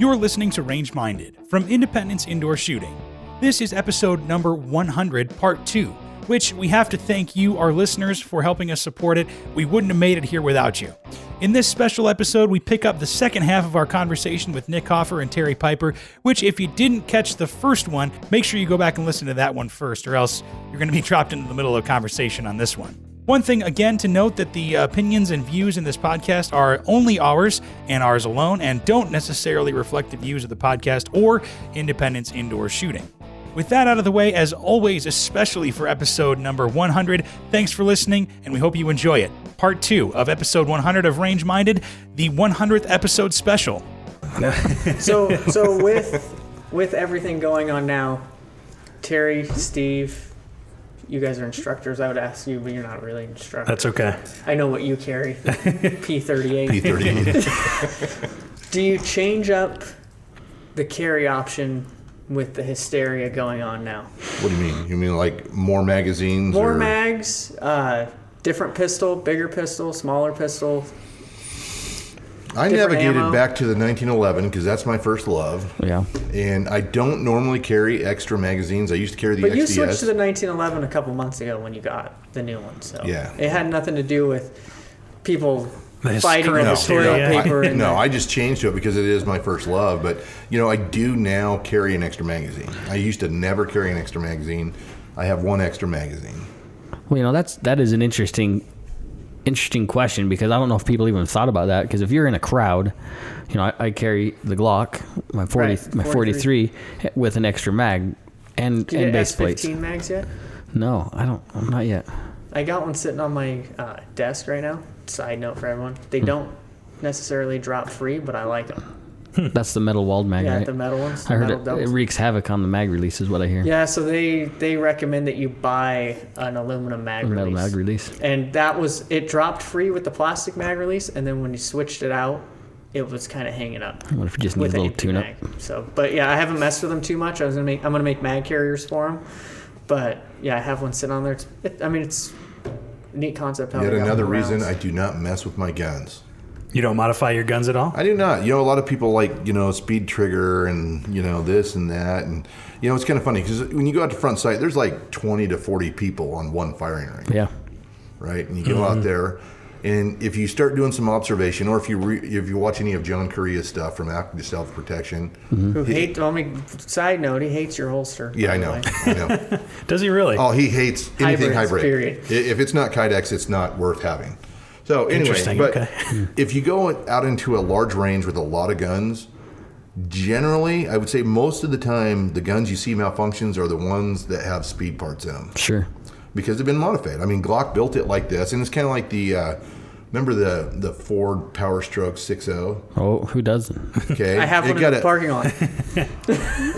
You're listening to Range Minded from Independence Indoor Shooting. This is episode number 100, part 2, which we have to thank you, our listeners, for helping us support it. We wouldn't have made it here without you. In this special episode, we pick up the second half of our conversation with Nick Hoffer and Terry Piper, which if you didn't catch the first one, make sure you go back and listen to that one first, or else you're going to be dropped into the middle of a conversation on this one. One thing, again, to note that the opinions and views in this podcast are only ours and ours alone, and don't necessarily reflect the views of the podcast or Independence Indoor Shooting. With that out of the way, as always, especially for episode number 100, thanks for listening, and we hope you enjoy it. Part 2 of episode 100 of Range Minded, the 100th episode special. So with everything going on now, Terry, Steve, you guys are instructors. I would ask you, but you're not really instructors. That's okay. I know what you carry. P38. P38. Do you change up the carry option with the hysteria going on now? What do you mean? You mean like more magazines? More mags, different pistol, bigger pistol, smaller pistol. I navigated back to the 1911 because that's my first love. Yeah. And I don't normally carry extra magazines. I used to carry the XDS. But you switched to the 1911 a couple months ago when you got the new one. So yeah. It had nothing to do with people fighting over toilet paper. I just changed to it because it is my first love. But, I do now carry an extra magazine. I used to never carry an extra magazine. I have one extra magazine. Well, that is an interesting question, because I don't know if people even thought about that, because if you're in a crowd, I carry the Glock, my 43 with an extra mag and base plates. S15 mags yet? No, I'm not yet. I got one sitting on my desk right now. Side note for everyone. They don't necessarily drop free, but I like them. That's the metal walled mag, right? Yeah, the metal ones. I heard it wreaks havoc on the mag release, is what I hear. Yeah, so they recommend that you buy an aluminum mag release. Metal mag release. And it dropped free with the plastic mag release, and then when you switched it out, it was kind of hanging up. What if you just need a little tune-up? So, but yeah, I haven't messed with them too much. I'm gonna make mag carriers for them, but yeah, I have one sitting on there. It's a neat concept. Yet another reason I do not mess with my guns. You don't modify your guns at all? I do not. A lot of people like, speed trigger and, this and that. And, it's kind of funny because when you go out to front sight, there's like 20 to 40 people on one firing range. Yeah. Right? And you go out there, and if you start doing some observation, or if you watch any of John Correa's stuff from Active Self-Protection. Side note, he hates your holster. Yeah, I know. Does he really? Oh, he hates anything hybrid. Period. If it's not Kydex, it's not worth having. So anyway, but if you go out into a large range with a lot of guns, generally, I would say most of the time, the guns you see malfunctions are the ones that have speed parts in them. Sure. Because they've been modified. I mean, Glock built it like this, and it's kind of like remember the Ford Power Stroke 6.0? Oh, who doesn't? Okay. I have one in the parking lot.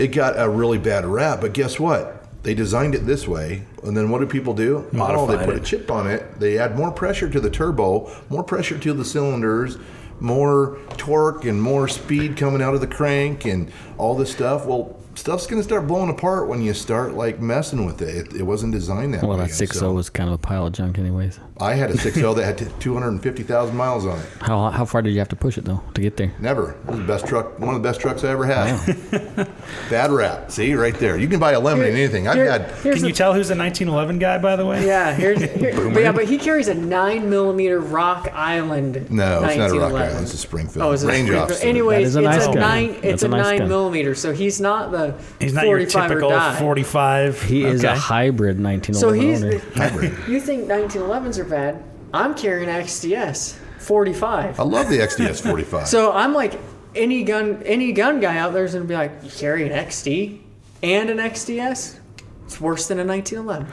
It got a really bad rap, but guess what? They designed it this way, and then what do people do? They put a chip on it. They add more pressure to the turbo, more pressure to the cylinders, more torque and more speed coming out of the crank and all this stuff. Well, stuff's going to start blowing apart when you start messing with it. It wasn't designed that way. Well, that 6.0 was kind of a pile of junk anyways. I had a 6.0 that had 250,000 miles on it. How far did you have to push it, though, to get there? Never. It was the best truck, one of the best trucks I ever had. Wow. Bad rap. See, right there. You can buy a lemon in anything. Can you tell who's a 1911 guy, by the way? Yeah, but he carries a 9mm Rock Island. No, it's not a Rock Island. It's a Springfield. Oh, it's a Range Springfield. officer. Anyways, it's a 9mm, so he's not the He's not your typical 45. He is a hybrid 1911 so owner. You think 1911s are bad? I'm carrying an XDS 45. I love the XDS 45. So I'm like, any gun guy out there is going to be like, you carry an XD and an XDS? It's worse than a 1911.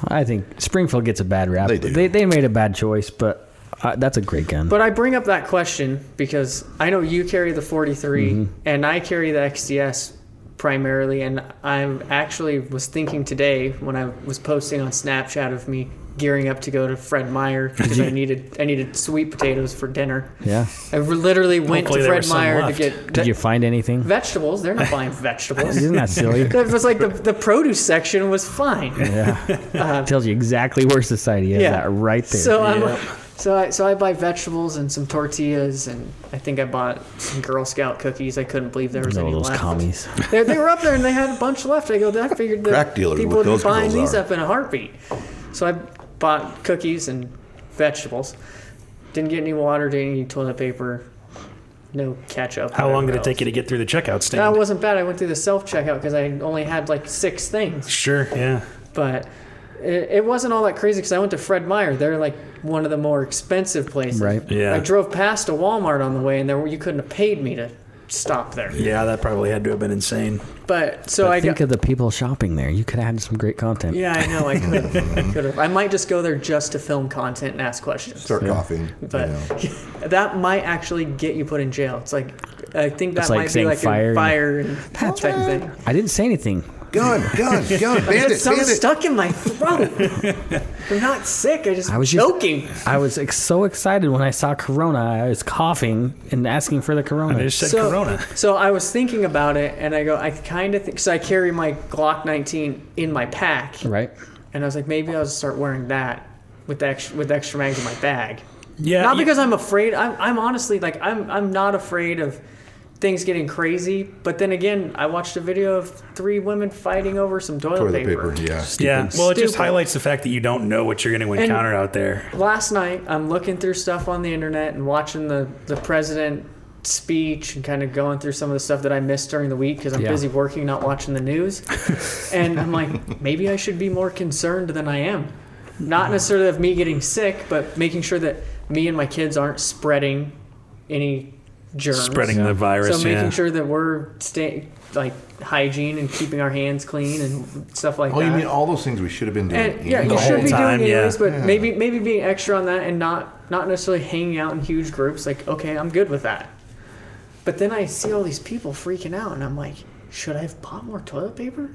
I think Springfield gets a bad rap. They do. They made a bad choice, but that's a great gun. But I bring up that question because I know you carry the 43 and I carry the XDS primarily, and I actually was thinking today when I was posting on Snapchat of me gearing up to go to Fred Meyer because I needed sweet potatoes for dinner. Yeah. I literally went to Fred Meyer to get... Did you find anything? Vegetables. They're not buying vegetables. Isn't that silly? It was like the produce section was fine. Yeah. Tells you exactly where society is at right there. So So I buy vegetables and some tortillas, and I think I bought some Girl Scout cookies. I couldn't believe there was any those left. commies. They were up there and they had a bunch left. I figured Crack that dealers people with would be those buying girls these are. up in a heartbeat. So I bought cookies and vegetables. Didn't get any water, didn't get any toilet paper, no ketchup. How long did it else. take you to get through the checkout stand? That wasn't bad. I went through the self-checkout because I only had like 6 things. Sure, yeah. But it wasn't all that crazy because I went to Fred Meyer. They're like one of the more expensive places. Right. Yeah. I drove past a Walmart on the way, and you couldn't have paid me to stop there. Yeah, that probably had to have been insane. But so But I think got. of the people shopping there. You could have had some great content. Yeah, I know. I could have. I might just go there just to film content and ask questions. Start coughing. But that might actually get you put in jail. It's like I think that It's like might be saying like fire. a fire and type thing. I didn't say anything. Gun, bandit, Something bandit. stuck in my throat. I'm not sick. I was just- joking. I was so excited when I saw Corona. I was coughing and asking for the Corona. I just said Corona. So I was thinking about it, and I go, I kind of think, because I carry my Glock 19 in my pack, Right. and I was like, maybe I'll start wearing that with extra mags in my bag. Yeah. Not because I'm afraid. I'm honestly like I'm not afraid of things getting crazy. But then again, I watched a video of 3 women fighting over some toilet paper. Yeah. Yeah, well, it just Stupid. highlights the fact that you don't know what you're going to encounter out there. Last night, I'm looking through stuff on the internet and watching the president speech and kind of going through some of the stuff that I missed during the week because I'm busy working, not watching the news. And I'm like, maybe I should be more concerned than I am. Not necessarily of me getting sick, but making sure that me and my kids aren't spreading any germs. Spreading the virus, So making sure that we're staying like hygiene and keeping our hands clean and stuff like Oh, that. you mean all those things we should have been doing? And yeah, The you whole should be time, doing it anyways, yeah. but maybe being extra on that and not necessarily hanging out in huge groups. Like, okay, I'm good with that. But then I see all these people freaking out, and I'm like, should I have bought more toilet paper?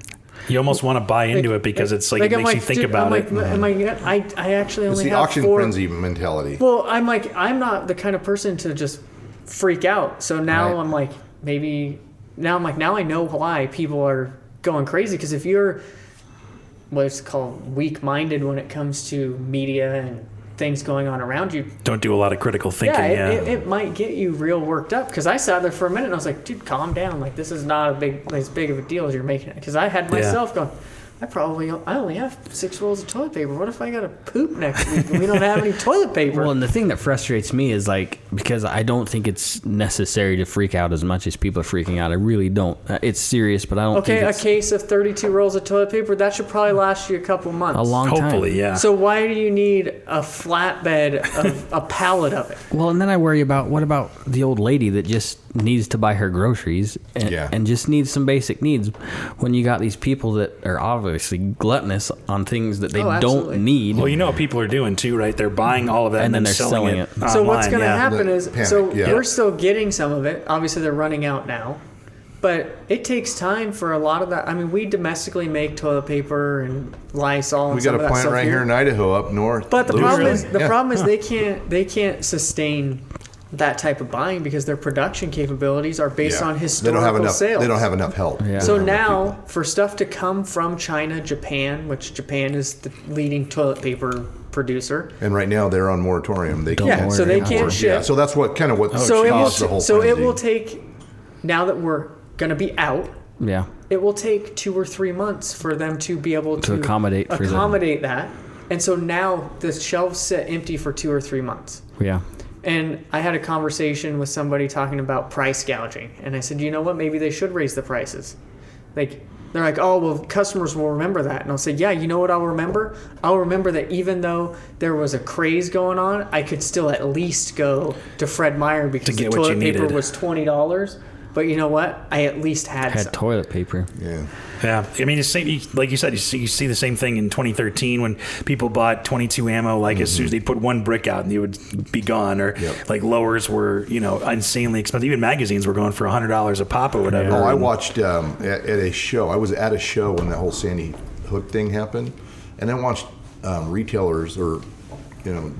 You almost want to buy into it because it's like it I'm makes you think dude, about I'm it. like, I actually It's only the have auction 4. frenzy mentality. Well, I'm like, I'm not the kind of person to just freak out. So now Right. I'm like, now I know why people are going crazy. Because if you're what's called weak-minded when it comes to media and things going on around you, Don't do a lot of critical thinking. Yeah, it might get you real worked up. Because I sat there for a minute and I was like, dude, calm down. Like, this is not as big of a deal as you're making it. Because I had myself going, I only have 6 rolls of toilet paper. What if I got to poop next week and we don't have any toilet paper? Well, and the thing that frustrates me is like, because I don't think it's necessary to freak out as much as people are freaking out. I really don't. It's serious, but I don't Okay, think a it's case of 32 rolls of toilet paper, that should probably last you a couple months. a long time. Hopefully, yeah. So why do you need a flatbed of a pallet of it? Well, and then I worry about what about the old lady that just needs to buy her groceries and just needs some basic needs when you got these people that are obviously gluttonous on things that they absolutely. don't need. Well, you know what people are doing too, right? They're buying all of that and, then they're selling it. So what's online, going to yeah. happen is, Panic, yeah. we're still getting some of it. Obviously, they're running out now. But it takes time for a lot of that. I mean, we domestically make toilet paper and Lysol and We some got of a that plant stuff right here in Idaho up north. But the Louis. problem is Yeah. problem is they can't sustain that type of buying because their production capabilities are based on historical sales. They don't have enough help. Yeah. So From the now, people. for stuff to come from China, Japan, which Japan is the leading toilet paper producer. And right now they're on moratorium. They Don't can't. worry. So they Yeah. can't ship. Yeah, so that's what kind of what so it will. caused the whole So it frenzy. will take. Now that we're going to be out, Yeah. it will take 2 or 3 months for them to be able to accommodate for that. And so now the shelves sit empty for 2 or 3 months. Yeah. And I had a conversation with somebody talking about price gouging. And I said, you know what? Maybe they should raise the prices. Like, they're like, oh, well, customers will remember that. And I'll say, yeah, you know what I'll remember? I'll remember that even though there was a craze going on, I could still at least go to Fred Meyer because the get what you toilet paper needed. was $20. But you know what? I at least had some. toilet paper. Yeah. Yeah, I mean, it's same, like you said, you see the same thing in 2013 when people bought 22 ammo. Like as soon as they put one brick out, and they would be gone. Or like lowers were, insanely expensive. Even magazines were going for $100 a pop or whatever. Oh, I watched at a show. I was at a show when that whole Sandy Hook thing happened, and I watched retailers or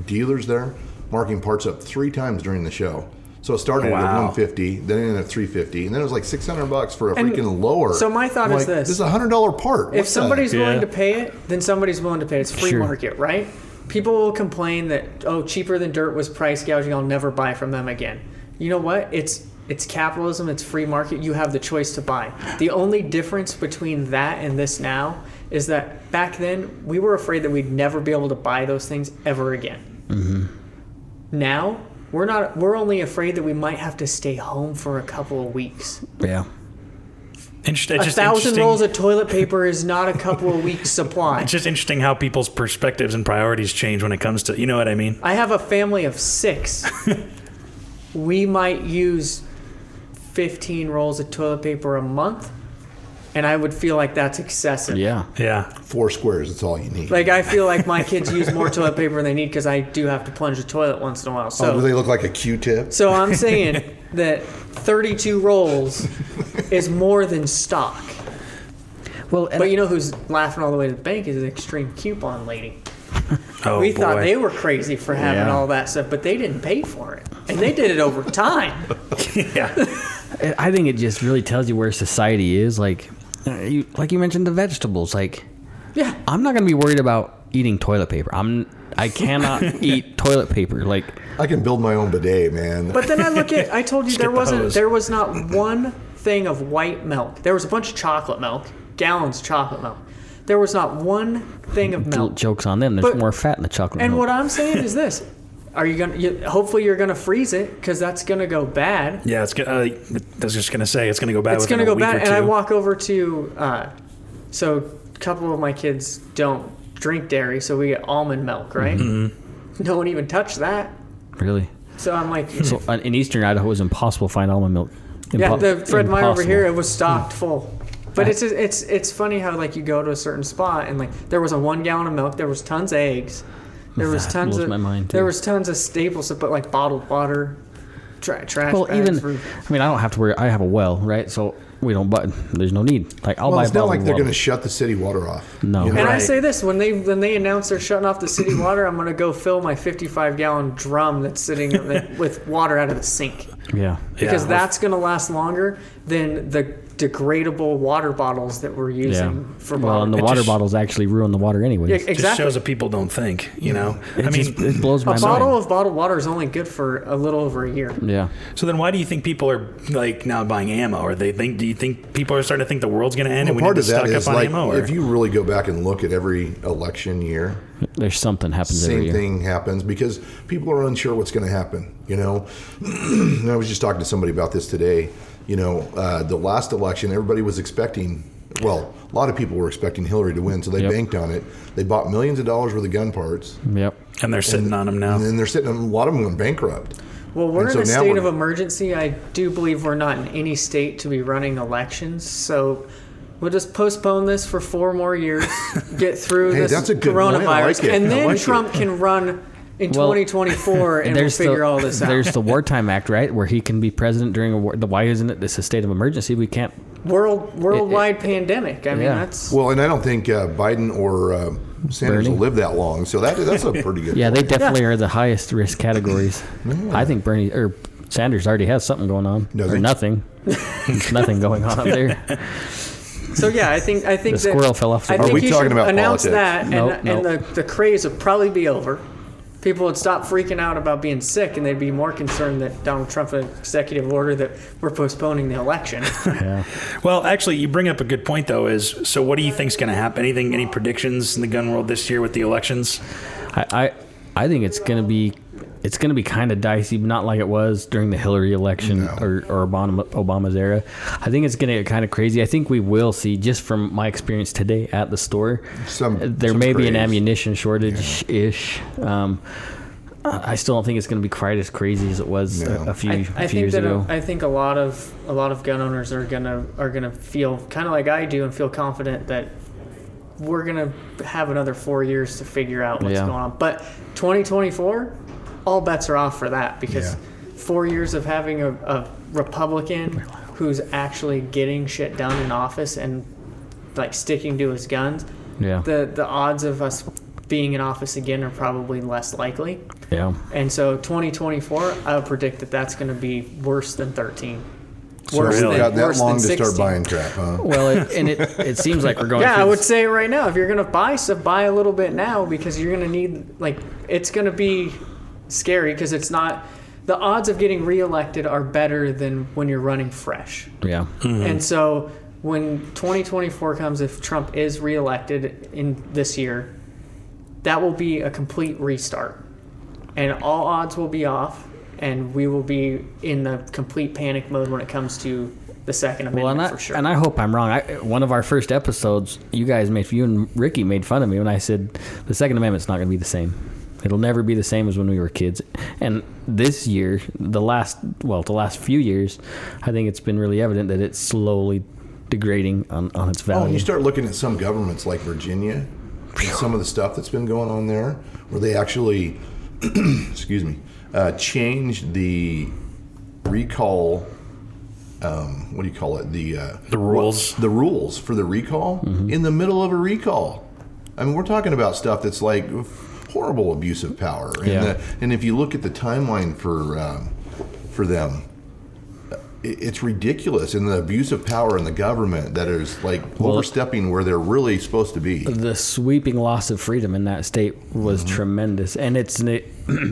dealers there marking parts up 3 times during the show. So it started at $150, then it ended at $350, and then it was like $600 for a freaking lower. So my thought is this: is a $100 part. if somebody's willing Yeah. to pay it, then somebody's willing to pay it. It's free Sure. market, right? People will complain that, oh, Cheaper Than Dirt was price gouging. I'll never buy from them again. You know what? It's capitalism. It's free market. You have the choice to buy. The only difference between that and this now is that back then we were afraid that we'd never be able to buy those things ever again. Mm-hmm. Now we're not. We're only afraid that we might have to stay home for a couple of weeks. Yeah. 1,000 rolls of toilet paper is not a couple of weeks supply. It's just interesting how people's perspectives and priorities change when it comes to, you know what I mean? I have a family of 6. We might use 15 rolls of toilet paper a month, and I would feel like that's excessive. Yeah. Yeah. 4 squares, that's all you need. Like, I feel like my kids use more toilet paper than they need because I do have to plunge the toilet once in a while. So, do they look like a Q-tip? So I'm saying that 32 rolls is more than stock. Well, But you know who's laughing all the way to the bank is the Extreme Coupon lady. Oh, We boy. thought they were crazy for having Yeah. all that stuff, but they didn't pay for it. And they did it over time. Yeah. I think it just really tells you where society is. Like you mentioned the vegetables. Like, Yeah. I'm not gonna be worried about eating toilet paper. I cannot eat toilet paper. Like, I can build my own bidet, man. But then I told you Skip the hose. there was not one thing of white milk. There was a bunch of chocolate milk, gallons of chocolate milk. There was not one thing of milk. joke's on them. There's But- more fat in the chocolate And milk. what I'm saying is this: are you gonna? Hopefully, you're gonna freeze it because that's gonna go bad. Yeah, I was just going to say, it's going to go bad It's within gonna a go week bad. or And I two. walk over to, so a couple of my kids don't drink dairy, so we get almond milk, right? Mm-hmm. No one even touched that. Really? So I'm like, So in eastern Idaho, it was impossible to find almond milk. yeah, the Fred Meyer over here, Impossible. it was stocked full. But it's funny how like you go to a certain spot and like there was a 1 gallon of milk, there was tons of eggs, there was That tons blows of my mind, there too. was tons of staples, but like bottled water, trash Well, bags. even for- I mean, I don't have to worry. I have a well, right? So we don't. But there's no need. Like, I'll well, buy it's not bottled like they're water. going to shut the city water off. No. You know? And I Right. say this when they announce they're shutting off the city water, I'm gonna go fill my 55-gallon drum that's sitting with water out of the sink Yeah. because Yeah. that's gonna last longer than the degradable water bottles that we're Yeah. using for Well, and the It water just- bottles actually ruin the water anyways. Yeah, It just exactly. shows that people don't think, you know? It blows my A bottle mind. of bottled water is only good for a little over a year. Yeah. So then why do you think people are like now buying ammo? Or do you think people are starting to think the world's going to end and we need Part to of that stock is up on like ammo? Or? if you really go back and look at every election year, There's something happens every same year. thing happens because people are unsure what's going to happen. You know, and I was just talking to somebody about this today. You know, the last election, everybody was expecting. Well, a lot of people were expecting Hillary to win, so they Yep. banked on it. They bought millions of dollars worth of gun parts, Yep. And they're sitting on them now. and then they're sitting. A lot of them went bankrupt. Well, we're And in so a now state we're- of emergency. I do believe we're not in any state to be running elections. So we'll just postpone this for 4 more years, get through Hey, this that's a good point. I coronavirus, like it. and I then like it. Trump can run in Well, 2024 and we'll figure all this out. There's the Wartime Act, right, where he can be president during a war. Why isn't it this a state of emergency? We can't. Worldwide pandemic. I mean, Yeah. that's... Well, and I don't think Biden or Sanders Bernie? will live that long, so that's a pretty good. Yeah, they point. definitely are the highest risk categories. I think Bernie or Sanders already has something going on, Does or he? nothing. There's nothing going on up there. So yeah, I think The that squirrel fell off the I wall. think Are we he talking should about announce politics? that, and, Nope, and the craze would probably be over. People would stop freaking out about being sick, and they'd be more concerned that Donald Trump had an executive order that we're postponing the election. Yeah. Well, actually, you bring up a good point, though, so what do you think's going to happen? Any predictions in the gun world this year with the elections? I think it's gonna be kind of dicey, but not like it was during the Hillary election No. or Obama's era. I think it's gonna get kind of crazy. I think we will see, just from my experience today at the store, there may be an craze. ammunition shortage ish. I still don't think it's going to be quite as crazy as it was No. a few I few think years that ago. I think a lot of gun owners are gonna feel kind of like I do and feel confident that we're gonna have another 4 years to figure out what's Yeah. going on. But 2024, all bets are off for that because Yeah. 4 years of having a Republican who's actually getting shit done in office and like sticking to his guns, Yeah, the odds of us being in office again are probably less likely. yeah. And so 2024, I would predict that that's going to be worse than 13. So Worse we've than- got that worse long than to start 16. buying crap, huh? Well, it seems like we're going. Yeah, through I would this- say right now, if you're gonna buy stuff, buy a little bit now because you're gonna need it's gonna be scary because it's not. The odds of getting reelected are better than when you're running fresh. Yeah. And so when 2024 comes, if Trump is reelected in this year, that will be a complete restart. And all odds will be off, and we will be in the complete panic mode when it comes to the Second Amendment, for sure. And I hope I'm wrong. One of our first episodes, you and Ricky made fun of me when I said the Second Amendment's not going to be the same. It'll never be the same as when we were kids. And this year, the last few years, I think it's been really evident that it's slowly degrading on its value. Oh, and you start looking at some governments like Virginia, and some of the stuff that's been going on there, where they actually, excuse me, changed the recall. What do you call it? The rules. The rules for the recall in the middle of a recall. I mean, we're talking about stuff that's like horrible abuse of power. And, and if you look at the timeline for them, it's ridiculous. And the abuse of power in the government that is like overstepping where they're really supposed to be. The sweeping loss of freedom in that state was tremendous. And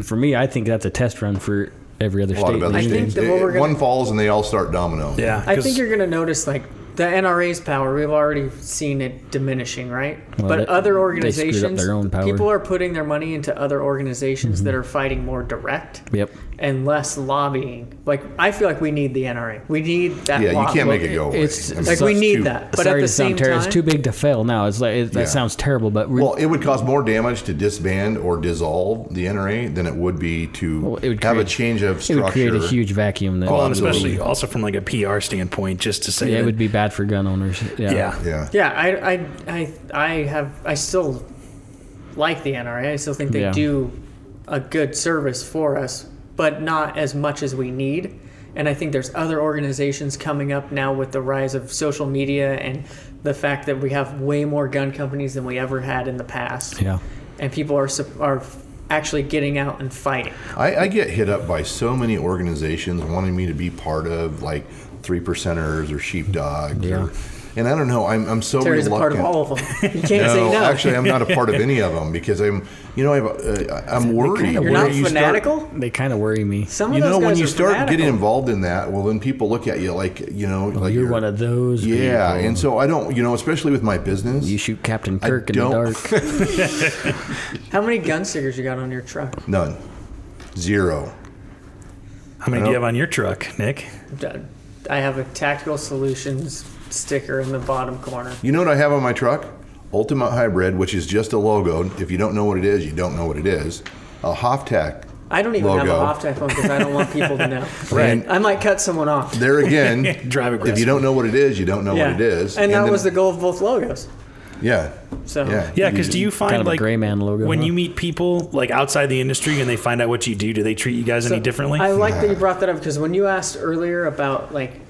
for me, I think that's a test run for every other A lot state. of other I think states. that what we're gonna- One falls and they all start domino. Yeah. I think you're going to notice the NRA's power. We've already seen it diminishing, right? Well, but other they organizations, screwed up their own power. people are putting their money into other organizations that are fighting more direct Yep. and less lobbying. Like I feel like we need the NRA. We need that. Yeah, you lobby. can't make it go away. It's- I mean, Like we it's need too- that, but Sorry at the to sound same terrible. time, It's too big to fail now. It's like Yeah. that sounds terrible, but Well, it would cause more damage to disband or dissolve the NRA than it would be to it would have a create- change of it structure. would create a huge vacuum. That Well, and Absolutely. especially also from like a PR standpoint, just to say it that, would be bad for gun owners. yeah. Yeah. yeah, I still like the NRA. I still think they Yeah. do a good service for us, but not as much as we need. And I think there's other organizations coming up now with the rise of social media and the fact that we have way more gun companies than we ever had in the past. Yeah. And people are actually getting out and fighting. I get hit up by so many organizations wanting me to be part of like 3%ers or sheepdogs. Yeah. And I don't know. I'm so Terry's a part reluctant. of all of them. You can't say no. Actually, I'm not a part of any of them because I'm worried. You're Where not you start- fanatical? They kind of worry me. Some of You those know, guys when you are start fanatical. getting involved in that, well, then people look at you like, like You're one of those. Yeah, people. and so I don't, especially with my business. You shoot Captain I Kirk in the don't- dark. How many gun stickers you got on your truck? None. Zero. How many do you have on your truck, Nick? I have a Tactical Solutions sticker in the bottom corner. You know what I have on my truck? Ultimate Hybrid, which is just a logo. If you don't know what it is, you don't know what it is. A Hoftac I don't even logo. have a Hoftac one because I don't want people to know. Right. I might cut someone off. There again, Drive if aggressive. you don't know what it is, you don't know what it is. And that then- was the goal of both logos. Yeah. So Yeah. Yeah, because do you find Kind of a like gray man logo, when huh? you meet people like outside the industry and they find out what you do they treat you guys any differently? I like that you brought that up because when you asked earlier about like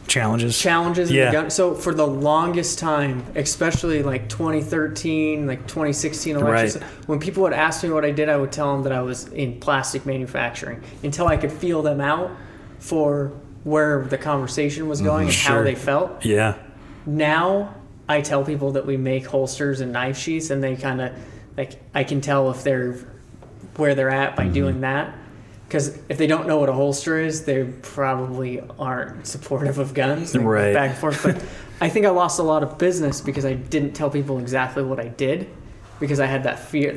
Challenges challenges in Yeah. the gun, so for the longest time, especially like 2013, like 2016 elections, Right. when people would ask me what I did, I would tell them that I was in plastic manufacturing until I could feel them out for where the conversation was going and how Sure. they felt. Yeah. Now I tell people that we make holsters and knife sheaths, and they kind of like I can tell if they're where they're at by doing that. Because if they don't know what a holster is, they probably aren't supportive of guns. Like, Right. Back and forth. But I think I lost a lot of business because I didn't tell people exactly what I did because I had that fear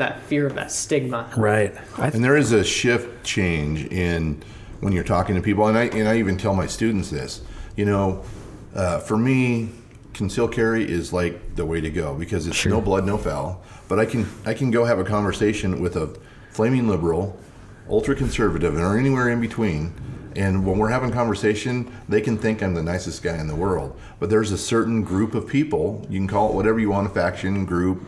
of that stigma. Right. And there is a shift change in when you're talking to people, and I even tell my students this. For me, concealed carry is like the way to go because it's no blood, no foul. But I can go have a conversation with a flaming liberal, ultra conservative, or anywhere in between. And when we're having conversation, they can think I'm the nicest guy in the world. But there's a certain group of people, you can call it whatever you want, a faction, group,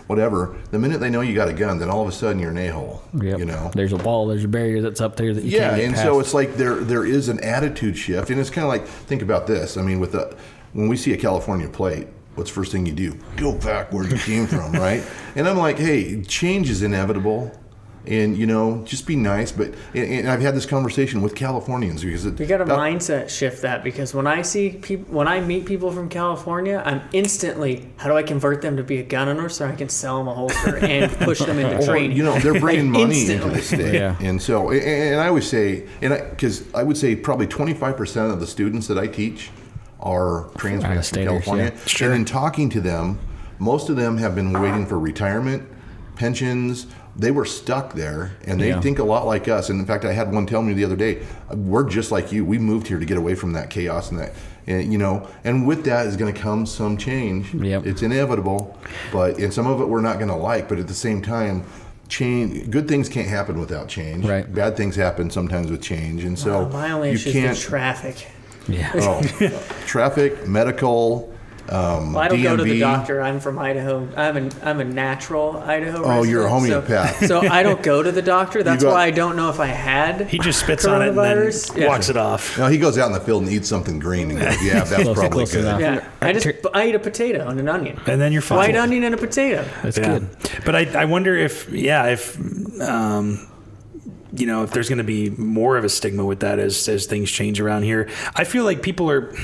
whatever. The minute they know you got a gun, then all of a sudden you're an a-hole. Yep. There's a wall, there's a barrier that's up there that you Yeah, can't get and past. so it's like there is an attitude shift. And it's kind of like, think about this. I mean, when we see a California plate, what's the first thing you do? Go back where you came from, right? And I'm like, hey, change is inevitable. And, just be nice. But and I've had this conversation with Californians because you got to mindset shift that, because when I meet people from California, I'm instantly, how do I convert them to be a gun owner so I can sell them a holster and push them into training? They're bringing money instantly. into the state. Yeah. And so, and I would say, because I would say probably 25% of the students that I teach are transplants from California. Yeah. Sure. And in talking to them, most of them have been waiting for retirement, pensions. They were stuck there, and they think a lot like us. And in fact, I had one tell me the other day, we're just like you. We moved here to get away from that chaos and that, and with that is going to come some change. Yep. It's inevitable, and some of it we're not going to like. But at the same time, change. Good things can't happen without change. Right. Bad things happen sometimes with change, and so my only issue is the traffic. Yeah. Traffic, medical. Well, I don't go to the DMV. doctor. I'm from Idaho. I'm a natural Idaho resident. Oh, you're a homeopath. So I don't go to the doctor. That's got- why I don't know if I had. He just spits on it and then coronavirus. Yeah. walks it off. No, he goes out in the field and eats something green and goes, yeah, that's probably close good. enough. Yeah, I eat a potato and an onion. And then you're fine. White onion and a potato. That's Yeah. good. But I wonder if there's going to be more of a stigma with that as things change around here. I feel like people are,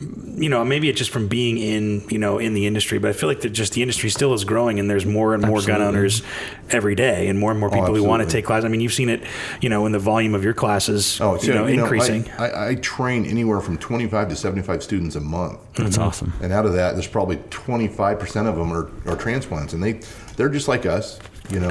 maybe it's just from being in the industry, but I feel like the industry still is growing, and there's more and more gun owners every day, and more people who want to take classes. I mean, you've seen it, in the volume of your classes, increasing. I train anywhere from 25 to 75 students a month. That's awesome. And out of that, there's probably 25% of them are transplants, and they're just like us.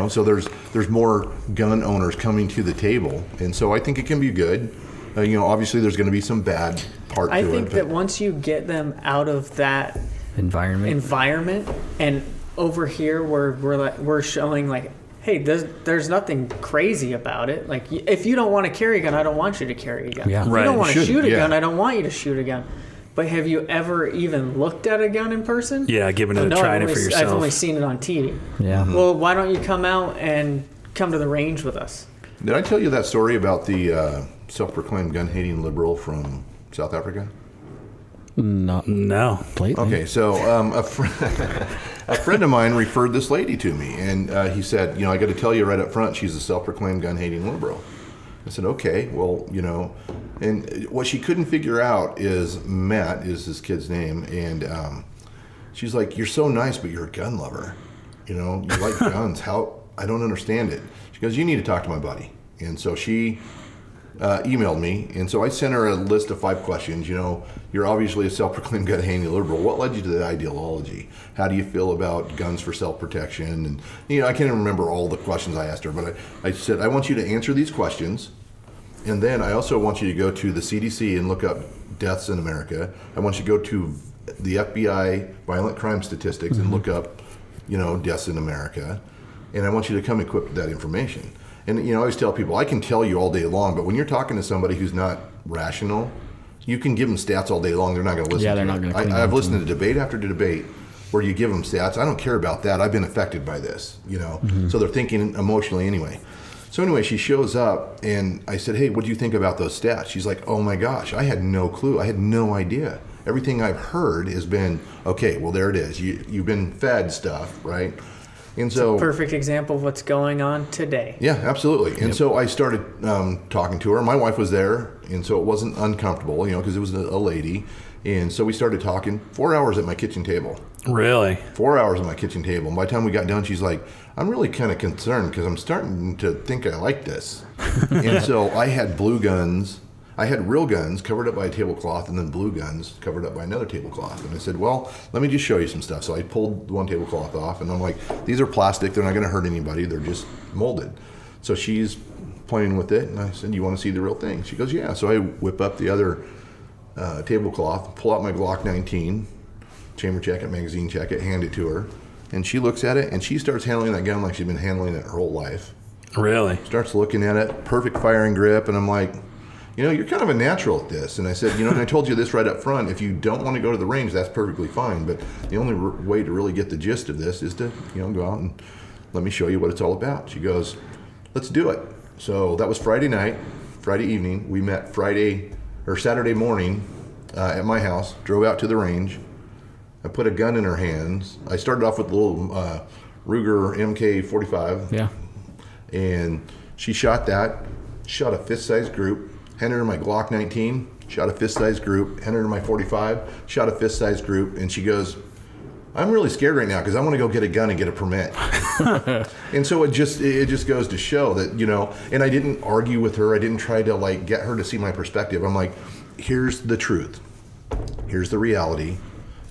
So there's more gun owners coming to the table, and so I think it can be good. Obviously there's going to be some bad part to it. I think that once you get them out of that environment and over here we're showing like, hey, there's nothing crazy about it. Like, if you don't want to carry a gun, I don't want you to carry a gun. Yeah. If Right. you don't want to shoot a Yeah. gun, I don't want you to shoot a gun. But have you ever even looked at a gun in person? Yeah, giving it a No, try it for yourself. I've only seen it on TV. Yeah. Well, why don't you come out and come to the range with us? Did I tell you that story about the self-proclaimed gun-hating liberal from South Africa? Not No. blatantly. Okay, so a friend of mine referred this lady to me, and he said, I got to tell you right up front, she's a self-proclaimed gun-hating liberal. I said, okay, well, and what she couldn't figure out is Matt is his kid's name, and she's like, you're so nice, but you're a gun lover. You like guns. How? I don't understand it. She goes, you need to talk to my buddy. And so she emailed me, and so I sent her a list of 5 questions. You're obviously a self-proclaimed gun-hating liberal. What led you to that ideology? How do you feel about guns for self-protection? And I can't even remember all the questions I asked her, but I said, I want you to answer these questions, and then I also want you to go to the CDC and look up deaths in America. I want you to go to the FBI violent crime statistics and look up, deaths in America, and I want you to come equipped with that information. And I always tell people, I can tell you all day long, but when you're talking to somebody who's not rational, you can give them stats all day long. They're not going to listen. Yeah, to they're it. not going to. I've listened to debate after debate where you give them stats. I don't care about that. I've been affected by this, So they're thinking emotionally anyway. So anyway, she shows up, and I said, hey, what do you think about those stats? She's like, oh my gosh, I had no clue. I had no idea. Everything I've heard has been, okay, well, there it is. You've been fed stuff, right? And so, Perfect example of what's going on today. yeah, absolutely. And so I started talking to her. My wife was there, and so it wasn't uncomfortable, because it was a lady. And so we started talking 4 hours at my kitchen table. Really? 4 hours at my kitchen table. And by the time we got done, she's like, I'm really kind of concerned because I'm starting to think I like this. And so I had blue guns. I had real guns covered up by a tablecloth, and then blue guns covered up by another tablecloth. And I said, well, let me just show you some stuff. So I pulled one tablecloth off, and I'm like, these are plastic. They're not going to hurt anybody. They're just molded. So she's playing with it, and I said, you want to see the real thing? She goes, yeah. So I whip up the other tablecloth, pull out my Glock 19, chamber check it, magazine check it, hand it to her. And she looks at it, and she starts handling that gun like she's been handling it her whole life. Really? Starts looking at it, perfect firing grip, and I'm like, you're kind of a natural at this. And I said, and I told you this right up front, if you don't want to go to the range, that's perfectly fine. But the only way to really get the gist of this is to, go out and let me show you what it's all about. She goes, let's do it. So that was Friday night, Friday evening. We met Saturday morning at my house, drove out to the range. I put a gun in her hands. I started off with a little Ruger MK45. Yeah. And she shot a fist-sized group, handed her my Glock 19, shot a fist-sized group, handed her my 45, shot a fist-sized group, and she goes, I'm really scared right now because I want to go get a gun and get a permit. And so it just goes to show that, and I didn't argue with her. I didn't try to like get her to see my perspective. I'm like, here's the truth. Here's the reality.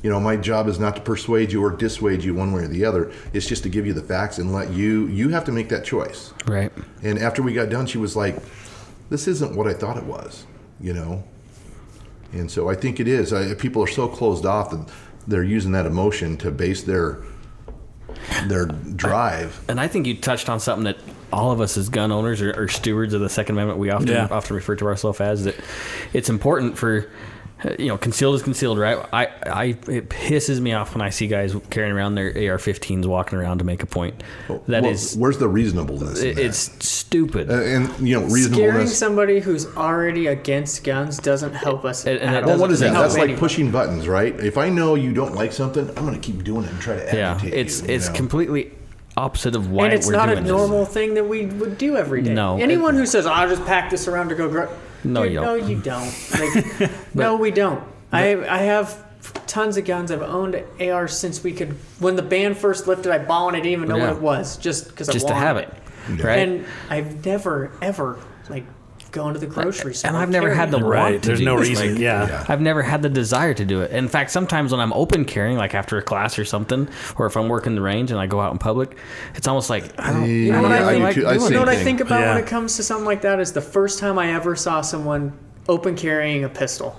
My job is not to persuade you or dissuade you one way or the other. It's just to give you the facts and let you have to make that choice. Right. And after we got done, she was like, this isn't what I thought it was, And so I think it is. People are so closed off that they're using that emotion to base their drive. And I think you touched on something that all of us as gun owners or stewards of the Second Amendment, we often refer to ourselves as, that it's important for, concealed is concealed, right? It pisses me off when I see guys carrying around their AR-15s walking around to make a point. Where's the reasonableness in that? It's stupid. And reasonableness. Scaring somebody who's already against guns doesn't help us. Well, what is that? That's like pushing buttons, right? If I know you don't like something, I'm going to keep doing it and try to agitate you. It's completely opposite of why we're doing this. And it's not a normal thing that we would do every day. No. Anyone who says, I'll just pack this around to go... No, Dude, you don't. No, you don't. No, we don't. I have tons of guns. I've owned ARs since when the ban first lifted. I bought one. I didn't even know what it was, just because I wanted to have it. Right? And I've never ever going to the grocery store. And I've never had the want to There's do no this. reason. Yeah. I've never had the desire to do it. In fact, sometimes when I'm open carrying, like after a class or something, or if I'm working the range and I go out in public, it's almost like I don't. You know what I thing. think about when it comes to something like that is the first time I ever saw someone open carrying a pistol.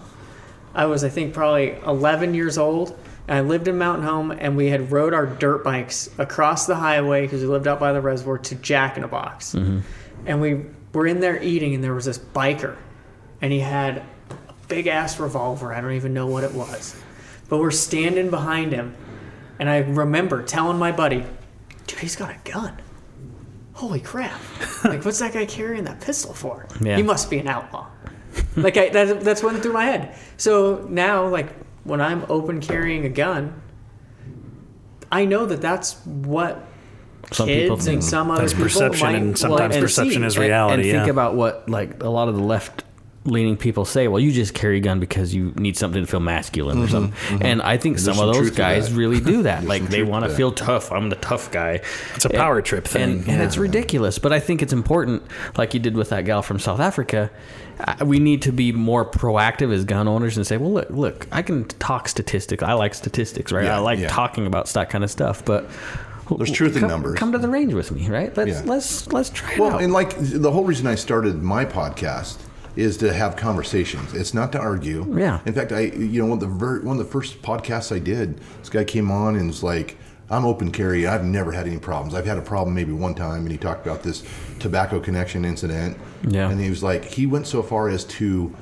I was, I think, probably 11 years old. And I lived in Mountain Home, and we had rode our dirt bikes across the highway because we lived out by the reservoir to Jack in a Box. Mm-hmm. And we were in there eating, and there was this biker, and he had a big-ass revolver. I don't even know what it was. But we're standing behind him, and I remember telling my buddy, dude, he's got a gun. Holy crap. What's that guy carrying that pistol for? Yeah. He must be an outlaw. That's went through my head. So now, when I'm open carrying a gun, I know that that's what some kids and some other people perception, might and sometimes perception is reality. And think about what a lot of the left-leaning people say. Well, you just carry a gun because you need something to feel masculine or something. Mm-hmm. And I think some of those guys really do that. They want to feel tough. I'm the tough guy. It's a power trip thing, and it's ridiculous. But I think it's important, like you did with that gal from South Africa. We need to be more proactive as gun owners and say, well, look, I can talk statistics. I like statistics, right? I like talking about that kind of stuff, but there's truth in numbers. Come to the range with me, right? Let's try it out. Well, and the whole reason I started my podcast is to have conversations. It's not to argue. Yeah. In fact, one of the first podcasts I did, this guy came on and was like, I'm open carry. I've never had any problems. I've had a problem maybe one time, and he talked about this tobacco connection incident. Yeah. And he was like, he went so far as to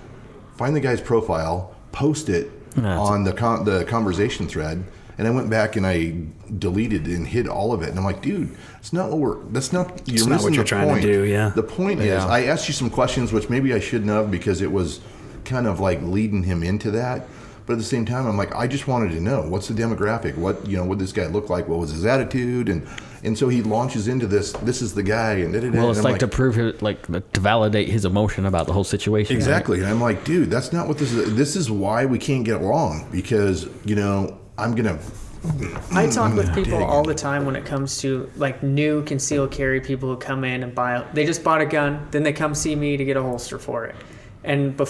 find the guy's profile, post it on the conversation thread, and I went back and I deleted and hid all of it. And I'm like, dude, that's not what you're trying to do. Yeah. The point is, I asked you some questions which maybe I shouldn't have because it was kind of like leading him into that. But at the same time, I'm like, I just wanted to know what's the demographic, what did this guy look like, what was his attitude, and so he launches into this. This is the guy, and well, it's like to prove it, to validate his emotion about the whole situation. Exactly, right? And I'm like, dude, that's not what this is. This is why we can't get along because I'm gonna. I talk with people all the time when it comes to new concealed carry people who come in and they just bought a gun, then they come see me to get a holster for it, and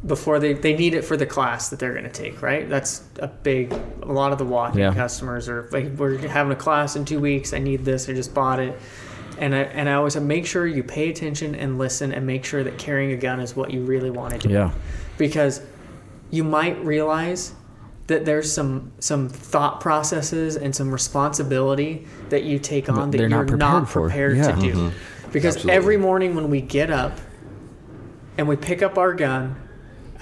before they need it for the class that they're going to take, right? That's a lot of the walk-in customers are we're having a class in 2 weeks. I need this. I just bought it. And I always say, make sure you pay attention and listen and make sure that carrying a gun is what you really want to do. Yeah. Because you might realize that there's some thought processes and some responsibility that you take on that you're not prepared to do. Mm-hmm. Because every morning when we get up and we pick up our gun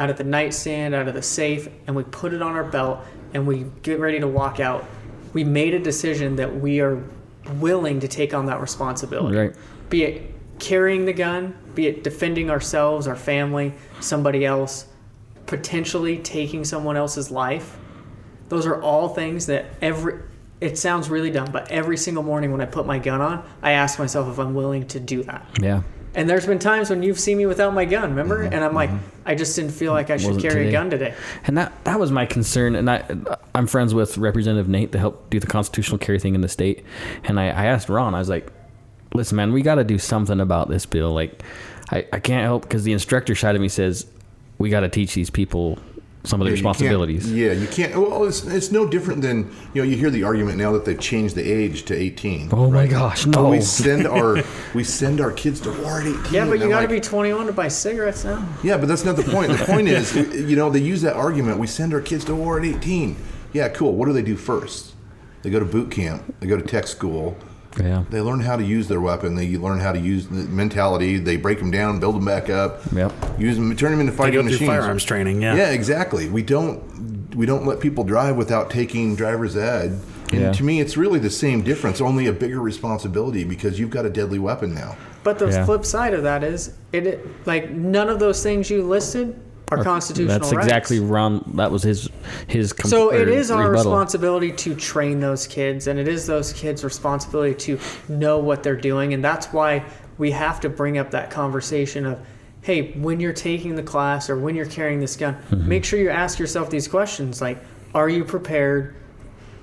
out of the nightstand, out of the safe, and we put it on our belt, and we get ready to walk out, we made a decision that we are willing to take on that responsibility. Right. Be it carrying the gun, be it defending ourselves, our family, somebody else, potentially taking someone else's life. Those are all things that it sounds really dumb, but every single morning when I put my gun on, I ask myself if I'm willing to do that. Yeah. And there's been times when you've seen me without my gun, remember? And I'm like, I just didn't feel like I should Wasn't carry today. a gun today. And that was my concern. And I'm friends with Representative Nate to help do the constitutional carry thing in the state. And I asked Ron, I was like, listen, man, we got to do something about this bill. Like, I can't help, because the instructor side of me says, we got to teach these people some of the responsibilities. You can't. Well, it's no different than, you hear the argument now that they've changed the age to 18. Oh my gosh, no. But we send our kids to war at 18. Yeah, but you got to be 21 to buy cigarettes now. Yeah, but that's not the point. The point is, they use that argument. We send our kids to war at 18. Yeah, cool. What do they do first? They go to boot camp. They go to tech school. Yeah. They learn how to use their weapon. They learn how to use the mentality. They break them down, build them back up. Yep. Use them, turn them into fighting machines. They go through firearms training. Yeah. Yeah, exactly. We don't let people drive without taking driver's ed. And to me, it's really the same difference, only a bigger responsibility because you've got a deadly weapon now. But the flip side of that is, like none of those things you listed are constitutional That's rights. exactly Ron. That was his. So it is our rebuttal. responsibility to train those kids, and it is those kids' responsibility to know what they're doing, and that's why we have to bring up that conversation of, hey, when you're taking the class or when you're carrying this gun, make sure you ask yourself these questions like, are you prepared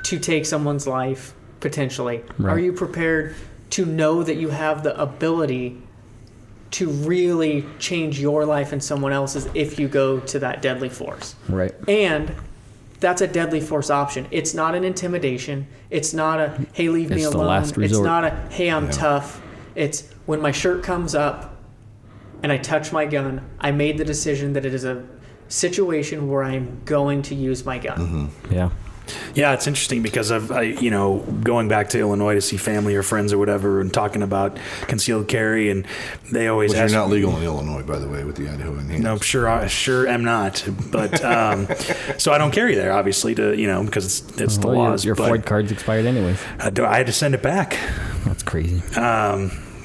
to take someone's life potentially? Right. Are you prepared to know that you have the ability to really change your life and someone else's if you go to that deadly force? Right. And that's a deadly force option. It's not an intimidation. It's not a, hey, leave me It's the alone. last It's resort. not a, hey, I'm tough. It's when my shirt comes up and I touch my gun, I made the decision that it is a situation where I'm going to use my gun. Yeah. Yeah, it's interesting because going back to Illinois to see family or friends or whatever and talking about concealed carry, and they always Which ask. you're not legal in Illinois, by the way, with the Idaho enhanced. No, sure am not. But so I don't carry there, obviously, because it's the laws. Your but Ford card's expired anyways. I had to send it back. That's crazy.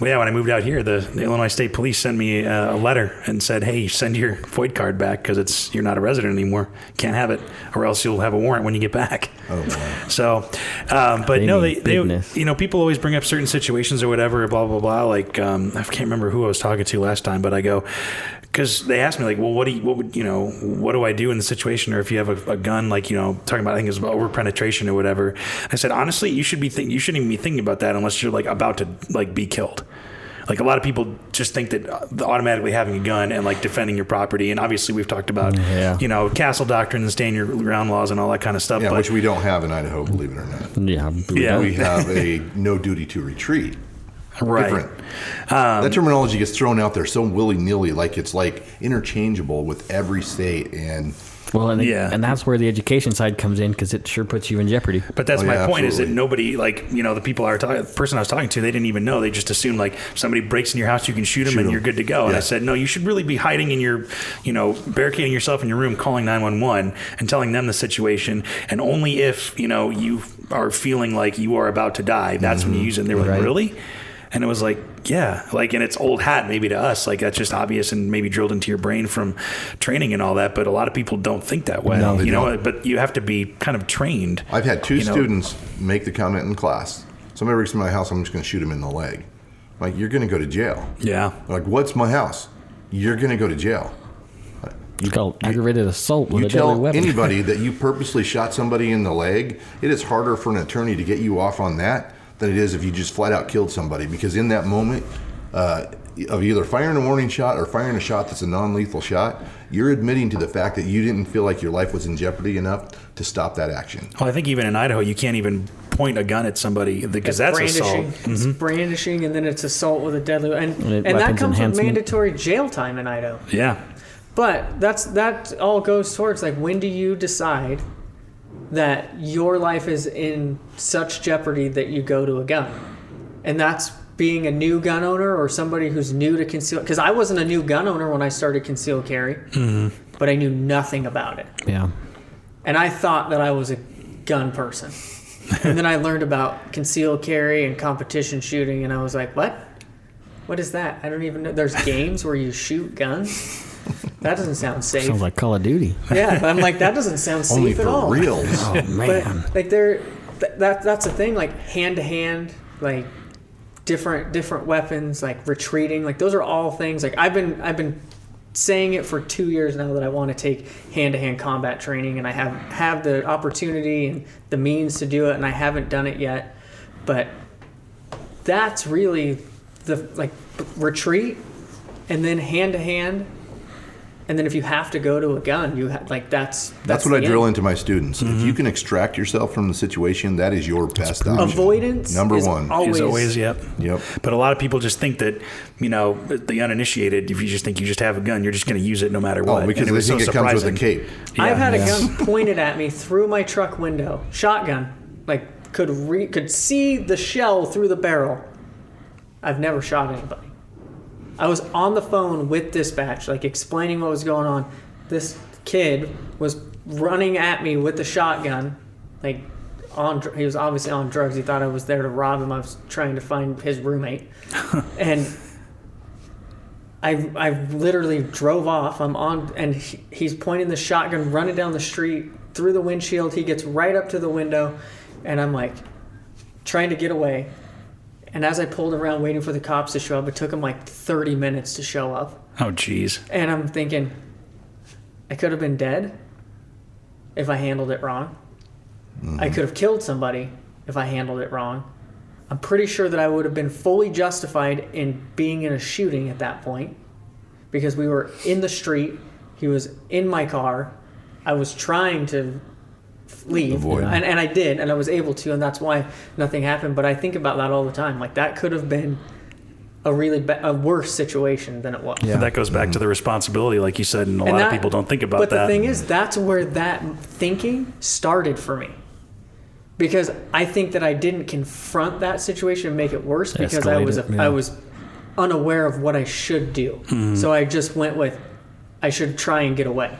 Well, yeah, when I moved out here, the Illinois State Police sent me a letter and said, "Hey, send your FOID card back because you're not a resident anymore. Can't have it, or else you'll have a warrant when you get back." Oh, wow. So, but They no, need they bigness. people always bring up certain situations or whatever, blah blah blah. Like I can't remember who I was talking to last time, but I go. Because they asked me like, well, what do I do in the situation, or if you have a gun, like talking about I think it's over penetration or whatever. I said honestly, you shouldn't even be thinking about that unless you're like about to like be killed. Like a lot of people just think that automatically having a gun and like defending your property, and obviously we've talked about castle doctrine and stand your ground laws and all that kind of stuff. Yeah, but, which we don't have in Idaho, believe it or not. Yeah. We have a no duty to retreat. Right. Different. That terminology gets thrown out there so willy-nilly, like it's like interchangeable with every state. And and that's where the education side comes in, because it sure puts you in jeopardy. But that's my point, is that absolutely. nobody, the people the person I was talking to, they didn't even know. They just assumed like somebody breaks in your house, you can shoot them and you're good to go. Yeah. And I said, no, you should really be hiding in your, barricading yourself in your room, calling 911 and telling them the situation. And only if, you are feeling like you are about to die, that's when you use it. And they were like, really? And it was like, yeah, like, and it's old hat maybe to us, like that's just obvious and maybe drilled into your brain from training and all that. But a lot of people don't think that way, but you have to be kind of trained. I've had two students make the comment in class. Somebody breaks into my house, I'm just going to shoot him in the leg. Like, you're going to go to jail. Yeah. Like, what's my house? You're going to go to jail. It's called aggravated assault with a deadly tell weapon. anybody that you purposely shot somebody in the leg, it is harder for an attorney to get you off on that than it is if you just flat out killed somebody, because in that moment of either firing a warning shot or firing a shot that's a non-lethal shot, you're admitting to the fact that you didn't feel like your life was in jeopardy enough to stop that action. Well, I think even in Idaho, you can't even point a gun at somebody because that's assault. It's brandishing, and then it's assault with a deadly, and that comes with mandatory jail time in Idaho. Yeah. But that all goes towards, like, when do you decide that your life is in such jeopardy that you go to a gun? And that's being a new gun owner or somebody who's new to conceal. Because I wasn't a new gun owner when I started concealed carry, but I knew nothing about it. Yeah. And I thought that I was a gun person. And then I learned about concealed carry and competition shooting, and I was like, what? What is that? I don't even know. There's games where you shoot guns? That doesn't sound safe. Sounds like Call of Duty. Yeah, I'm like, that doesn't sound safe Only at all. for reals. Oh, man. But like that's the thing. Like hand to hand, like different weapons, like retreating. Like those are all things. Like I've been saying it for 2 years now that I want to take hand to hand combat training, and I have the opportunity and the means to do it, and I haven't done it yet. But that's really the retreat, and then hand to hand. And then if you have to go to a gun, that's what I drill into my students. If you can extract yourself from the situation, that is your best option. Avoidance number is one. always Yep. But a lot of people just think that, the uninitiated, if you just think you just have a gun, you're just going to use it no matter what. Because and they think it comes with a cape. Yeah. I've had a gun pointed at me through my truck window, shotgun, like could see the shell through the barrel. I've never shot anybody. I was on the phone with dispatch, like explaining what was going on. This kid was running at me with the shotgun, like he was obviously on drugs. He thought I was there to rob him. I was trying to find his roommate, and I literally drove off. I'm on, and he's pointing the shotgun, running down the street through the windshield. He gets right up to the window, and I'm like trying to get away. And as I pulled around waiting for the cops to show up, it took them like 30 minutes to show up. Oh, geez. And I'm thinking, I could have been dead if I handled it wrong. I could have killed somebody if I handled it wrong. I'm pretty sure that I would have been fully justified in being in a shooting at that point, because we were in the street. He was in my car. I was trying to leave, and I did, and I was able to, and that's why nothing happened. But I think about that all the time. Like that could have been a really a worse situation than it was. Yeah. That goes back to the responsibility, like you said, and a lot of people don't think about that. But the thing is, that's where that thinking started for me, because I think that I didn't confront that situation and make it worse because I was unaware of what I should do. So I just went with, I should try and get away.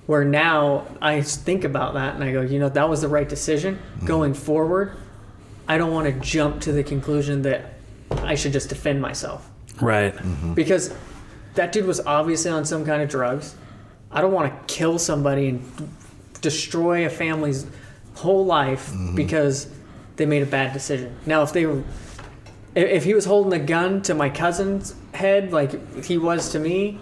Where now I think about that and I go, that was the right decision. Going forward, I don't want to jump to the conclusion that I should just defend myself. Right. Because that dude was obviously on some kind of drugs. I don't want to kill somebody and destroy a family's whole life because they made a bad decision. Now, if he was holding a gun to my cousin's head like he was to me,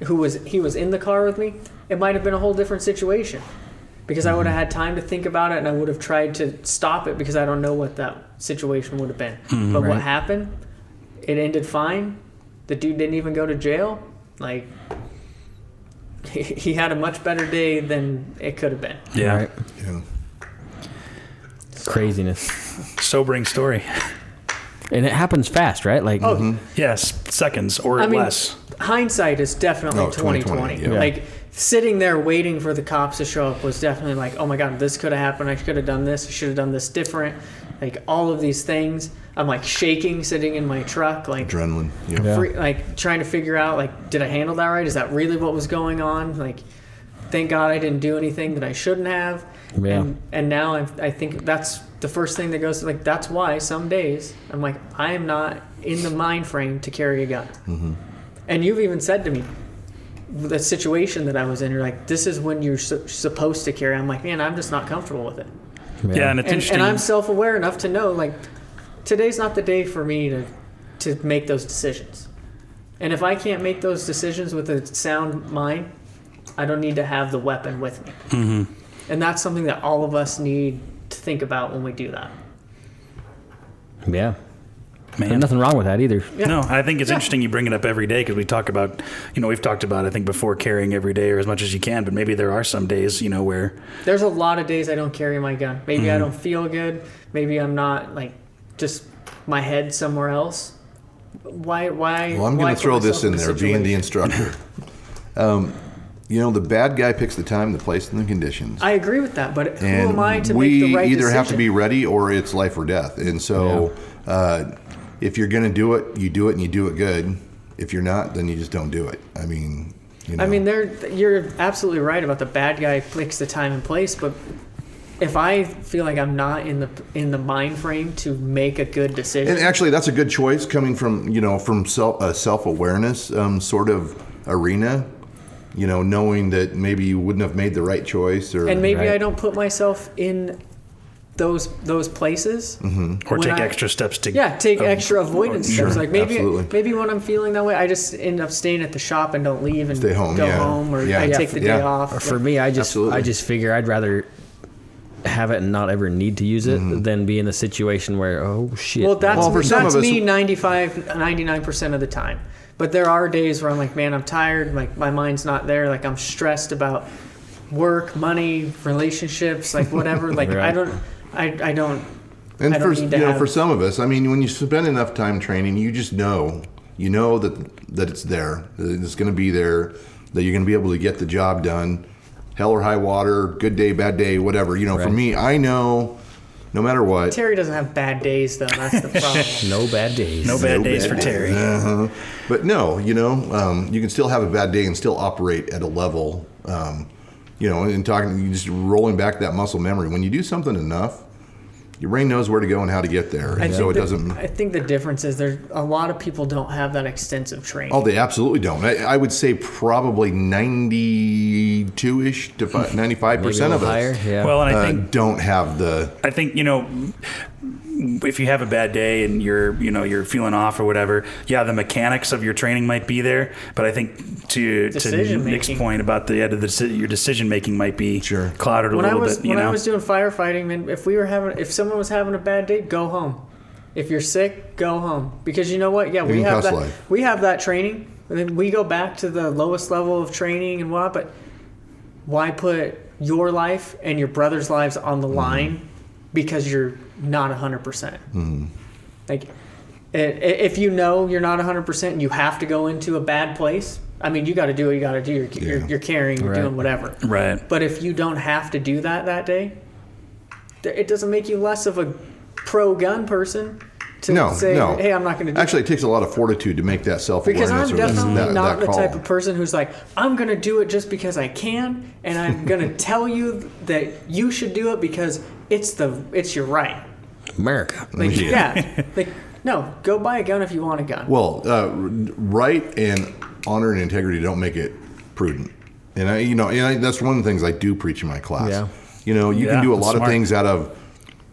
he was in the car with me, it might have been a whole different situation, because I would have had time to think about it and I would have tried to stop it, because I don't know what that situation would have been. But what happened, it ended fine. The dude didn't even go to jail. Like, he had a much better day than it could have been. Yeah. Right. Yeah. Craziness. Sobering story. And it happens fast, right? Like, Yes, seconds or less. Hindsight is definitely 2020. Yeah. Like, sitting there waiting for the cops to show up was definitely like, oh my God, this could have happened. I could have done this. I should have done this different. Like, all of these things. I'm like shaking, sitting in my truck, like Adrenaline. like trying to figure out, like, did I handle that right? Is that really what was going on? Like, thank God I didn't do anything that I shouldn't have. Yeah. And now I think that's the first thing that goes, like, that's why some days I'm like, I am not in the mind frame to carry a gun. And you've even said to me, the situation that I was in, you're like, this is when you're supposed to carry. I'm like, man, I'm just not comfortable with it. Yeah, and it's interesting. And I'm self-aware enough to know, like, today's not the day for me to make those decisions. And if I can't make those decisions with a sound mind, I don't need to have the weapon with me. And that's something that all of us need to think about when we do that. Yeah. Man. There's nothing wrong with that either. Yeah. No, I think it's interesting you bring it up every day, because we talk about, we've talked about, I think, before, carrying every day or as much as you can, but maybe there are some days, where... There's a lot of days I don't carry my gun. Maybe I don't feel good. Maybe I'm not, like, just my head somewhere else. Why? Well, I'm going to throw this in there, being the instructor. The bad guy picks the time, the place, and the conditions. I agree with that, but who am I to make the right decision? We either have to be ready or it's life or death. And so if you're going to do it, and you do it good. If you're not, then you just don't do it. I mean, you're absolutely right about the bad guy picks the time and place, but if I feel like I'm not in the mind frame to make a good decision. And actually, that's a good choice coming from self-awareness sort of arena. Knowing that maybe you wouldn't have made the right choice, and maybe I don't put myself in those places. Or take extra steps to take extra avoidance steps. Like maybe absolutely. when I'm feeling that way, I just end up staying at the shop and don't leave and Stay home, go home, or I take the day off. For me, I just figure I'd rather have it and not ever need to use it than be in a situation where, oh shit. Well, that's some of us, me 99% of the time. But there are days where I'm like, man, I'm tired. Like my mind's not there. Like I'm stressed about work, money, relationships, like whatever. Like Right. I don't. And I don't for need to have- for some of us, I mean, when you spend enough time training, you just know that it's there, that it's going to be there, that you're going to be able to get the job done, hell or high water, good day, bad day, whatever. For Right. me, I know, no matter what. Terry doesn't have bad days though. That's the problem. No bad days. No bad days for Terry. But no, you can still have a bad day and still operate at a level, and talking, you just rolling back that muscle memory. When you do something enough, your brain knows where to go and how to get there. And so it doesn't. I think the difference is there's a lot of people don't have that extensive training. Oh, they absolutely don't. I would say probably 92-ish to 95% of us higher. Yeah. Well, and I think don't have the. I think if you have a bad day and you're feeling off or whatever, the mechanics of your training might be there, but I think to Nick's point about your decision making might be clouded a little bit. When I was doing firefighting, man, if someone was having a bad day, go home. If you're sick, go home, because you know what? Yeah, we have that. We have that training, and then we go back to the lowest level of training and what. But why put your life and your brother's lives on the line because you're not 100%? Like, if you know you're not 100% and you have to go into a bad place, I mean, you got to do what you got to do. You're carrying, you're doing whatever. Right. But if you don't have to do that day, it doesn't make you less of a pro gun person to say, hey, I'm not going to do it. Actually, it takes a lot of fortitude to make that self-awareness. Because I'm definitely not the call. type of person who's like, I'm going to do it just because I can, and I'm going to tell you that you should do it because it's your right. America. Like, no, go buy a gun if you want a gun. Well, right and honor and integrity don't make it prudent. And that's one of the things I do preach in my class. Yeah. You can do a lot of things out of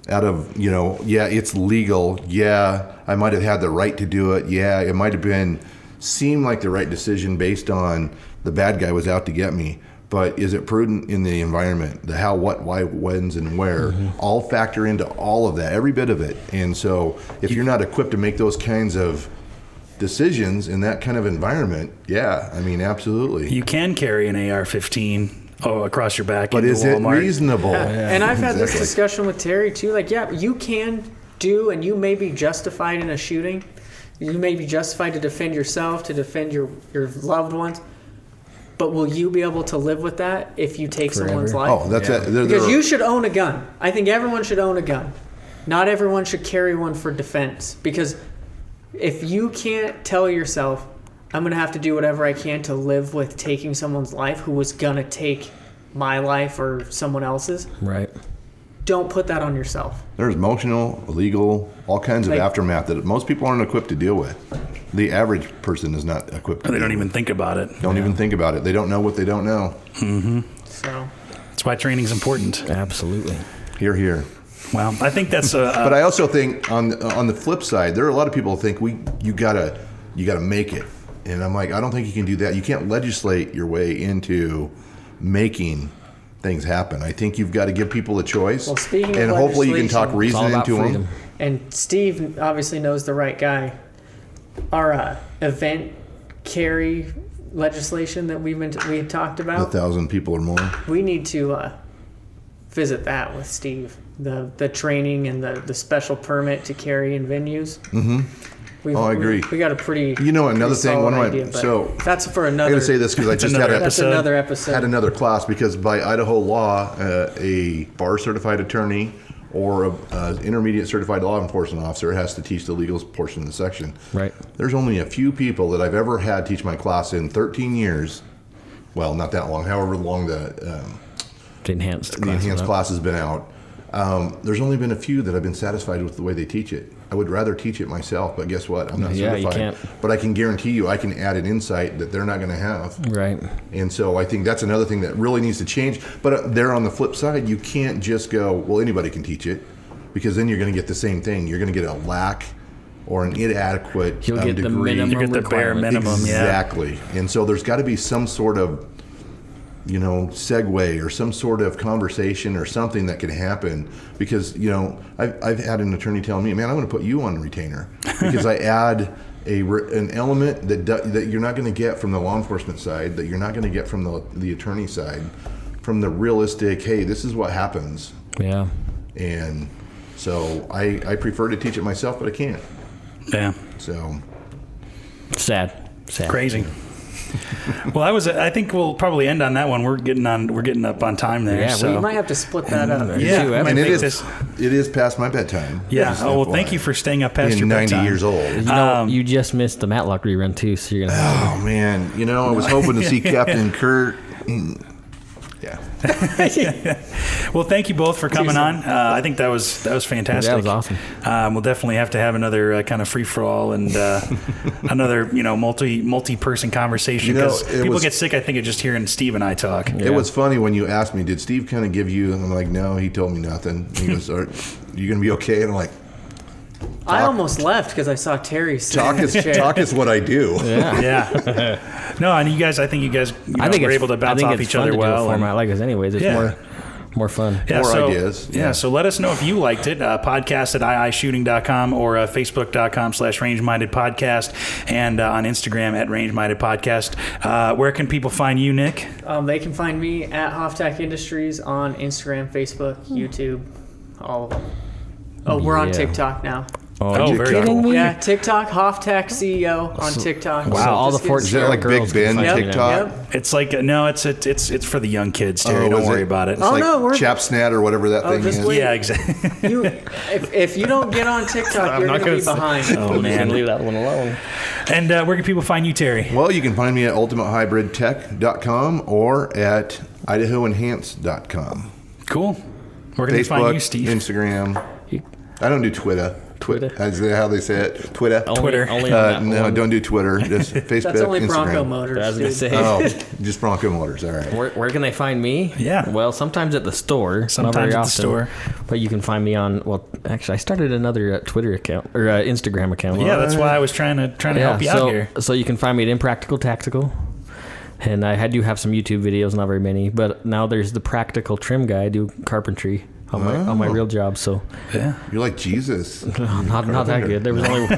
it's legal. Yeah, I might have had the right to do it. Yeah, it might have seemed like the right decision based on the bad guy was out to get me. But is it prudent in the environment? The how, what, why, whens, and where all factor into all of that, every bit of it. And so if you're not equipped to make those kinds of decisions in that kind of environment, absolutely. You can carry an AR-15 across your back. But is it Walmart. reasonable? Yeah. And I've had this discussion with Terry too. Like, you can do, and you may be justified in a shooting. You may be justified to defend yourself, to defend your loved ones. But will you be able to live with that if you take someone's life? Oh, that's it. Because you should own a gun. I think everyone should own a gun. Not everyone should carry one for defense. Because if you can't tell yourself, I'm going to have to do whatever I can to live with taking someone's life who was going to take my life or someone else's. Right. Don't put that on yourself. There's emotional, legal, all kinds of aftermath that most people aren't equipped to deal with. The average person is not equipped to They don't even think about it. Don't even think about it. They don't know what they don't know. So that's why training's important. Absolutely. Hear, hear. Well, I think that's but I also think on the flip side, there are a lot of people who think you gotta make it. And I'm like, I don't think you can do that. You can't legislate your way into making things happen. I think you've got to give people a choice. Well, speaking of and hopefully you can talk legislation, reason into them. And Steve obviously knows the right guy. Our event carry legislation that we had talked about. 1,000 people or more. We need to visit that with Steve. The training and the special permit to carry in venues. I agree. We got a pretty. Another thing. That's for another. I got to say this because I just that's another episode. Had another class because by Idaho law, a bar certified attorney or an intermediate certified law enforcement officer has to teach the legal portion of the section. Right. There's only a few people that I've ever had teach my class in 13 years. Well, not that long. However long the enhanced class has been out. There's only been a few that I've been satisfied with the way they teach it. I would rather teach it myself, but guess what? I'm not certified. You can't. But I can guarantee you I can add an insight that they're not going to have. Right. And so I think that's another thing that really needs to change. But there on the flip side, you can't just go, well, anybody can teach it. because then you're going to get the same thing. You're going to get a lack or an inadequate You'll get degree. the minimum. You get the bare minimum. Exactly. And so there's got to be some sort of, segue or some sort of conversation or something that can happen, because, I've had an attorney tell me, man, I'm going to put you on retainer because I add an element that you're not going to get from the law enforcement side, that you're not going to get from the attorney side, from the realistic, hey, this is what happens. Yeah. And so I prefer to teach it myself, but I can't. Yeah. So Sad. Crazy. Well, I think we'll probably end on that one. We're getting up on time there. Yeah, so We might have to split that up. yeah, too, we might and make it is past my bedtime. Yeah. Just Oh, well, FYI. thank you for staying up past your Being 90 bedtime. years old. You just missed the Matlock rerun too, so you're gonna. Oh man, I was hoping to see Captain Kurt. Yeah. Well, thank you both for coming on. I think that was fantastic. That was awesome. We'll definitely have to have another kind of free for all and another multi-person conversation, because people get sick, I think, of just hearing Steve and I talk. It was funny when you asked me, did Steve kind of give you? And I'm like, no, he told me nothing. He goes, are you going to be okay? And I'm like, I almost left because I saw Terry sitting in his chair. talk is what I do. Yeah. Yeah. No, and I think you guys were able to bounce off each other to well. Do a format like this, anyways. It's more fun. Yeah, More ideas. Yeah, so let us know if you liked it. Podcast at iishooting.com or facebook.com/rangemindedpodcast and on Instagram at rangemindedpodcast. Where can people find you, Nick? They can find me at Hoftech Industries on Instagram, Facebook, YouTube, all of them. Oh, we're on Yeah. TikTok now. Oh, very kidding cool. me? Yeah, TikTok, Hoftech CEO on TikTok. Wow, So all the just get 14 Is that like girls Big Ben can find you now. TikTok? Yep. It's like it's for the young kids, Terry. Oh, Don't is worry it? about it. It's Oh, like no, we're- Chapsnat or whatever that thing just is. wait. Yeah, exactly. If you don't get on TikTok, you're not going to be gonna behind. Oh You man. can leave that one alone. And where can people find you, Terry? Well, you can find me at ultimatehybridtech.com or at idahoenhance.com. Cool. Where can they find Facebook, you, Steve? Instagram. I don't do Twitter. Twitter? Is that how they say it? Twitter. Twitter. Only on that No, one. don't do Twitter. Just Facebook, That's only Instagram. Bronco I Motors. was gonna Dude. say. Oh, just Bronco Motors. All right. Where can they find me? Yeah. Well, sometimes at the store. Sometimes not very at the often, store. But you can find me on. Well, actually, I started another Twitter account or Instagram account. Yeah, that's why I was trying to help you out here. So you can find me at Impractical Tactical. And I do have some YouTube videos, not very many. But now there's the Practical Trim Guy. I do carpentry on my real job. So Yeah. You're like Jesus. not that good. There was only.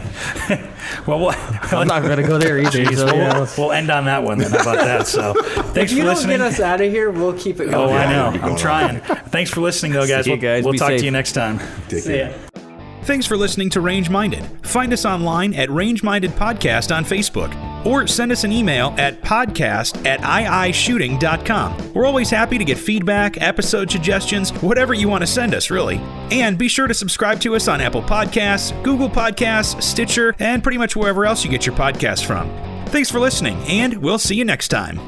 Well, I'm not gonna go there either. Jeez, So, yeah, we'll end on that one then. How about that? So, thanks If you for don't listening. get us out of here, we'll keep it going. Oh, I know. keep I'm going trying. Thanks for listening, though, guys. See you guys. We'll Be talk safe. to you next time. Take See care. ya. Thanks for listening to Range Minded. Find us online at Range Minded Podcast on Facebook, or send us an email at podcast@iishooting.com. We're always happy to get feedback, episode suggestions, whatever you want to send us, really. And be sure to subscribe to us on Apple Podcasts, Google Podcasts, Stitcher, and pretty much wherever else you get your podcasts from. Thanks for listening, and we'll see you next time.